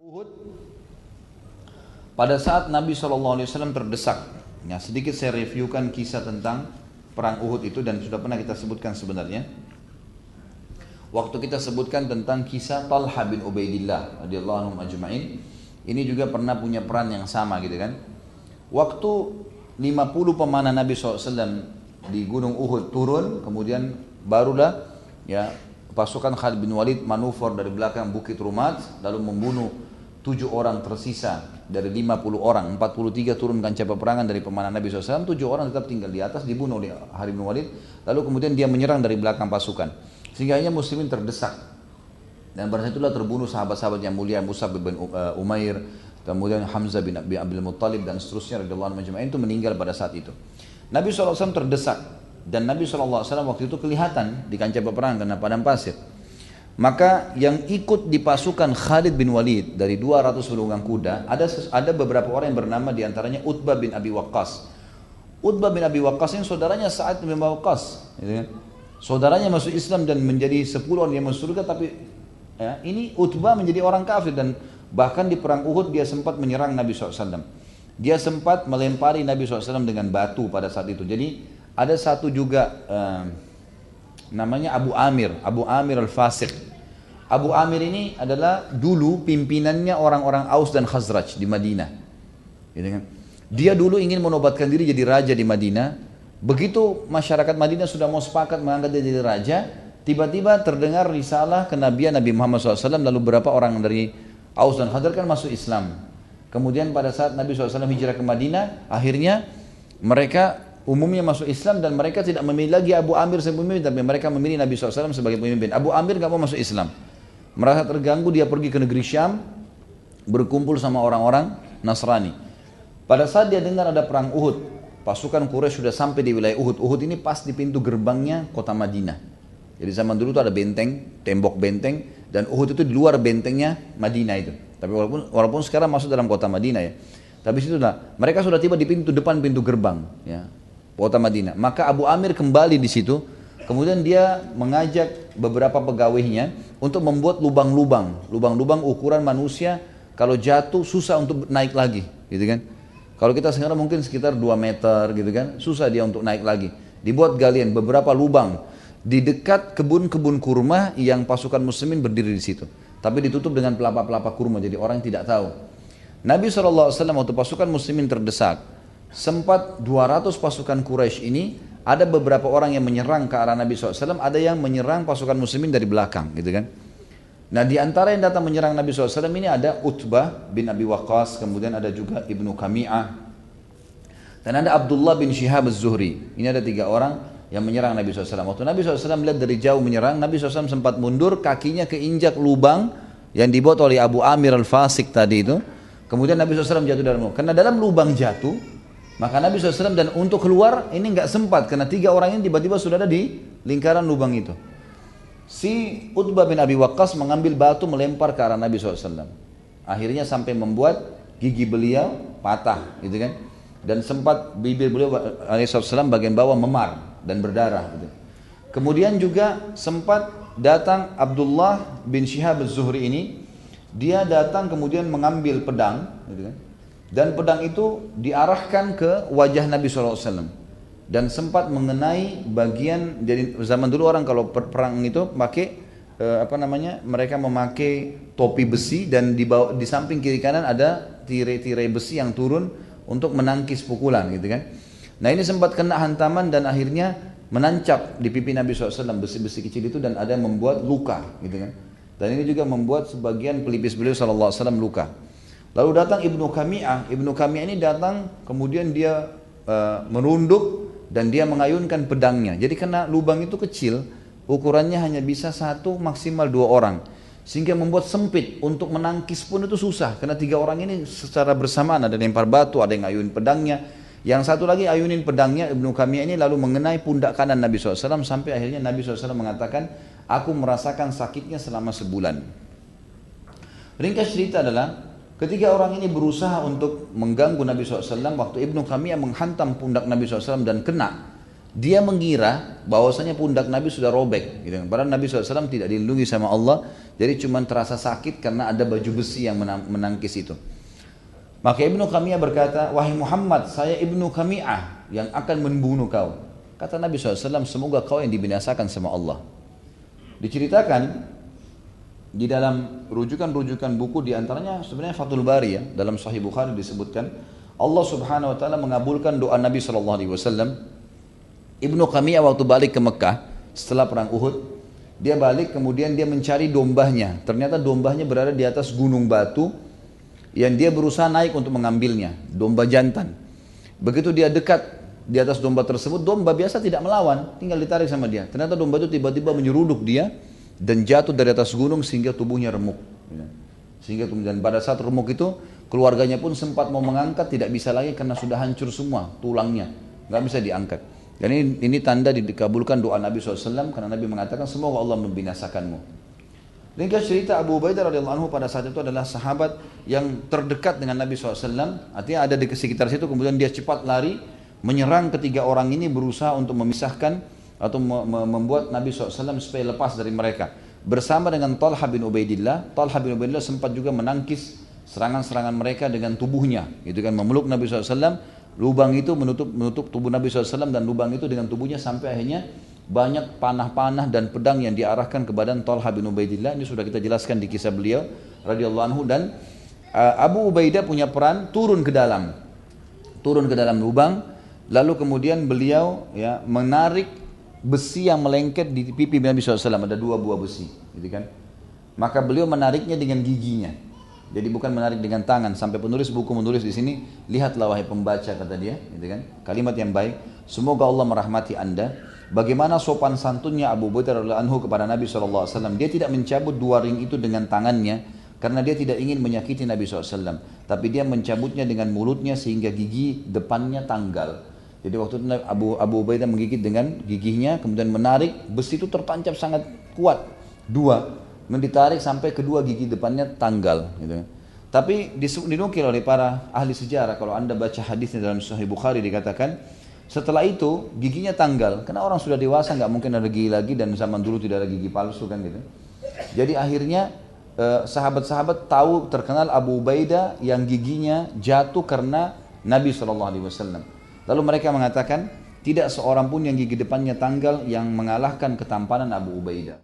Uhud, pada saat Nabi SAW terdesak, ya sedikit saya reviewkan kisah tentang perang Uhud itu dan sudah pernah kita sebutkan sebenarnya. Waktu kita sebutkan tentang kisah Talha bin Ubaidillah radhiyallahu anhum ajma'in, ini juga pernah punya peran yang sama gitu kan. Waktu 50 pemanah Nabi SAW di Gunung Uhud turun, kemudian barulah ya pasukan Khalid bin Walid manuver dari belakang Bukit Rumat lalu membunuh 7 orang tersisa dari 50 orang, 43 turun kancah peperangan dari pemanah Nabi SAW, 7 orang tetap tinggal di atas, dibunuh oleh Khalid bin Walid, lalu kemudian dia menyerang dari belakang pasukan, sehingga akhirnya muslimin terdesak, dan pada saat itulah terbunuh sahabat-sahabat yang mulia, Mus'ab bin Umair, kemudian Hamzah bin Abdul Muttalib dan seterusnya radhiyallahu anhum ajma'in itu meninggal pada saat itu. Nabi SAW terdesak, dan Nabi SAW waktu itu kelihatan di kancah peperangan karena padang pasir. Maka yang ikut di pasukan Khalid bin Walid dari 200 penunggang kuda, ada beberapa orang yang bernama diantaranya Utbah bin Abi Waqqas. Utbah bin Abi Waqqas ini saudaranya Sa'ad bin Abi Waqqas, gitu kan? Saudaranya masuk Islam dan menjadi 10 orang yang masuk surga, tapi ya, ini Utbah menjadi orang kafir, dan bahkan di perang Uhud dia sempat menyerang Nabi SAW. Dia sempat melempari Nabi SAW dengan batu pada saat itu. Jadi ada satu juga namanya Abu Amir Al-Fasiq. Abu Amir ini adalah dulu pimpinannya orang-orang Aus dan Khazraj di Madinah. Gitu kan? Dia dulu ingin menobatkan diri jadi raja di Madinah. Begitu masyarakat Madinah sudah mau sepakat mengangkat dia jadi raja, tiba-tiba terdengar risalah kenabian Nabi Muhammad SAW, lalu beberapa orang dari Aus dan Khazraj kan masuk Islam. Kemudian pada saat Nabi SAW hijrah ke Madinah, akhirnya mereka umumnya masuk Islam, dan mereka tidak memilih lagi Abu Amir sebagai pemimpin, tapi mereka memilih Nabi SAW sebagai pemimpin. Abu Amir gak mau masuk Islam, merasa terganggu, dia pergi ke negeri Syam, berkumpul sama orang-orang Nasrani. Pada saat dia dengar ada perang Uhud, pasukan Quraisy sudah sampai di wilayah Uhud. Uhud ini pas di pintu gerbangnya kota Madinah. Jadi zaman dulu tuh ada benteng, tembok benteng, dan Uhud itu di luar bentengnya Madinah itu. Tapi walaupun sekarang masuk dalam kota Madinah ya. Tapi situlah mereka sudah tiba di depan pintu gerbang ya, kota Madinah. Maka Abu Amir kembali di situ. Kemudian dia mengajak beberapa pegawainya untuk membuat lubang-lubang ukuran manusia kalau jatuh susah untuk naik lagi, gitu kan? Kalau kita sekarang mungkin sekitar 2 meter gitu kan, susah dia untuk naik lagi. Dibuat galian beberapa lubang di dekat kebun-kebun kurma yang pasukan muslimin berdiri di situ. Tapi ditutup dengan pelapa-pelapa kurma, jadi orang tidak tahu. Nabi SAW waktu pasukan muslimin terdesak, sempat 200 pasukan Quraisy ini, ada beberapa orang yang menyerang ke arah Nabi SAW, ada yang menyerang pasukan muslimin dari belakang, gitu kan. Nah di antara yang datang menyerang Nabi SAW ini ada Utbah bin Abi Waqqas, kemudian ada juga Ibnu Kami'ah, dan ada Abdullah bin Shihab Az-Zuhri. Ini ada 3 orang yang menyerang Nabi SAW. Waktu Nabi SAW melihat dari jauh menyerang, Nabi SAW sempat mundur, kakinya keinjak lubang yang dibuat oleh Abu Amir Al-Fasiq tadi itu. Kemudian Nabi SAW jatuh dalam lubang. Karena dalam lubang jatuh, maka Nabi SAW dan untuk keluar ini nggak sempat, karena 3 orang ini tiba-tiba sudah ada di lingkaran lubang itu. Si Utbah bin Abi Waqqas mengambil batu melempar ke arah Nabi SAW. Akhirnya sampai membuat gigi beliau patah, gitu kan? Dan sempat bibir beliau SAW bagian bawah memar dan berdarah, gitu. Kemudian juga sempat datang Abdullah bin Shihab Az-Zuhri ini. Dia datang kemudian mengambil pedang, gitu kan? Dan pedang itu diarahkan ke wajah Nabi SAW dan sempat mengenai bagian. Jadi zaman dulu orang kalau perang itu pakai mereka memakai topi besi, dan di samping kiri kanan ada tirai-tirai besi yang turun untuk menangkis pukulan, gitu kan. Nah ini sempat kena hantaman dan akhirnya menancap di pipi Nabi SAW besi-besi kecil itu, dan ada yang membuat luka, gitu kan. Dan ini juga membuat sebagian pelipis beliau SAW luka. Lalu datang Ibnu Kami'ah. Ibnu Kami'ah ini datang, kemudian dia merunduk dan dia mengayunkan pedangnya. Jadi karena lubang itu kecil, ukurannya hanya bisa 1 maksimal 2 orang, sehingga membuat sempit, untuk menangkis pun itu susah. Karena 3 orang ini secara bersamaan, ada lempar batu, ada yang ayun pedangnya. Yang satu lagi ayunin pedangnya, Ibnu Kami'ah ini lalu mengenai pundak kanan Nabi SAW, sampai akhirnya Nabi SAW mengatakan, aku merasakan sakitnya selama sebulan. Ringkas cerita adalah, ketika orang ini berusaha untuk mengganggu Nabi SAW, waktu Ibnu Kami'ah menghantam pundak Nabi SAW dan kena, Dia mengira bahwasanya pundak Nabi sudah robek, gitu. Padahal Nabi SAW tidak dilindungi sama Allah, jadi cuma terasa sakit karena ada baju besi yang menangkis itu. Maka Ibnu Qami'ah berkata, wahai Muhammad, saya Ibnu Qami'ah yang akan membunuh kau. Kata Nabi SAW, semoga kau yang dibinasakan sama Allah. Diceritakan di dalam rujukan-rujukan buku, diantaranya sebenarnya Fathul Bari ya, dalam Sahih Bukhari disebutkan, Allah Subhanahu Wa Taala mengabulkan doa Nabi SAW. Ibnu Qami'ah waktu balik ke Mekah setelah perang Uhud, dia balik kemudian dia mencari dombanya. Ternyata dombanya berada di atas gunung batu yang dia berusaha naik untuk mengambilnya, domba jantan. Begitu dia dekat di atas domba tersebut, domba biasa tidak melawan, tinggal ditarik sama dia. Ternyata domba itu tiba-tiba menyeruduk dia dan jatuh dari atas gunung sehingga tubuhnya remuk. Sehingga kemudian pada saat remuk itu, keluarganya pun sempat mau mengangkat, tidak bisa lagi karena sudah hancur semua tulangnya, nggak bisa diangkat. Dan ini tanda dikabulkan doa Nabi SAW karena Nabi mengatakan semoga Allah membinasakanmu. Ringkas cerita, Abu Ubaidah radhiyallahu anhu pada saat itu adalah sahabat yang terdekat dengan Nabi SAW. Artinya ada di sekitar situ, kemudian dia cepat lari menyerang ketiga orang ini, berusaha untuk memisahkan atau membuat Nabi SAW supaya lepas dari mereka. Bersama dengan Talha bin Ubaidillah. Talha bin Ubaidillah sempat juga menangkis serangan-serangan mereka dengan tubuhnya, gitu kan, memeluk Nabi SAW. Lubang itu menutup tubuh Nabi SAW dan lubang itu dengan tubuhnya sampai akhirnya banyak panah-panah dan pedang yang diarahkan ke badan Talha bin Ubaidillah. Ini sudah kita jelaskan di kisah beliau radhiyallahu anhu. Dan Abu Ubaidah punya peran turun ke dalam lubang, lalu kemudian beliau ya menarik besi yang melengket di pipi Nabi SAW. Ada 2 buah besi, gitu kan. Maka beliau menariknya dengan giginya. Jadi bukan menarik dengan tangan. Sampai penulis buku menulis di sini, lihatlah wahai pembaca, kata dia, gitu kan. Kalimat yang baik. Semoga Allah merahmati anda. Bagaimana sopan santunnya Abu Ubaidah radhiyallahu anhu kepada Nabi SAW. Dia tidak mencabut 2 ring itu dengan tangannya karena dia tidak ingin menyakiti Nabi SAW. Tapi dia mencabutnya dengan mulutnya sehingga gigi depannya tanggal. Jadi waktu itu Abu Ubaidah menggigit dengan giginya, kemudian menarik, besi itu tertancap sangat kuat. 2, ditarik sampai kedua gigi depannya tanggal. Gitu. Tapi dinukil oleh para ahli sejarah, kalau anda baca hadisnya dalam Sahih Bukhari dikatakan, setelah itu giginya tanggal, karena orang sudah dewasa nggak mungkin ada gigi lagi, dan zaman dulu tidak ada gigi palsu kan gitu. Jadi akhirnya sahabat-sahabat tahu, terkenal Abu Ubaidah yang giginya jatuh karena Nabi SAW. Lalu mereka mengatakan tidak seorang pun yang gigi depannya tanggal yang mengalahkan ketampanan Abu Ubaidah.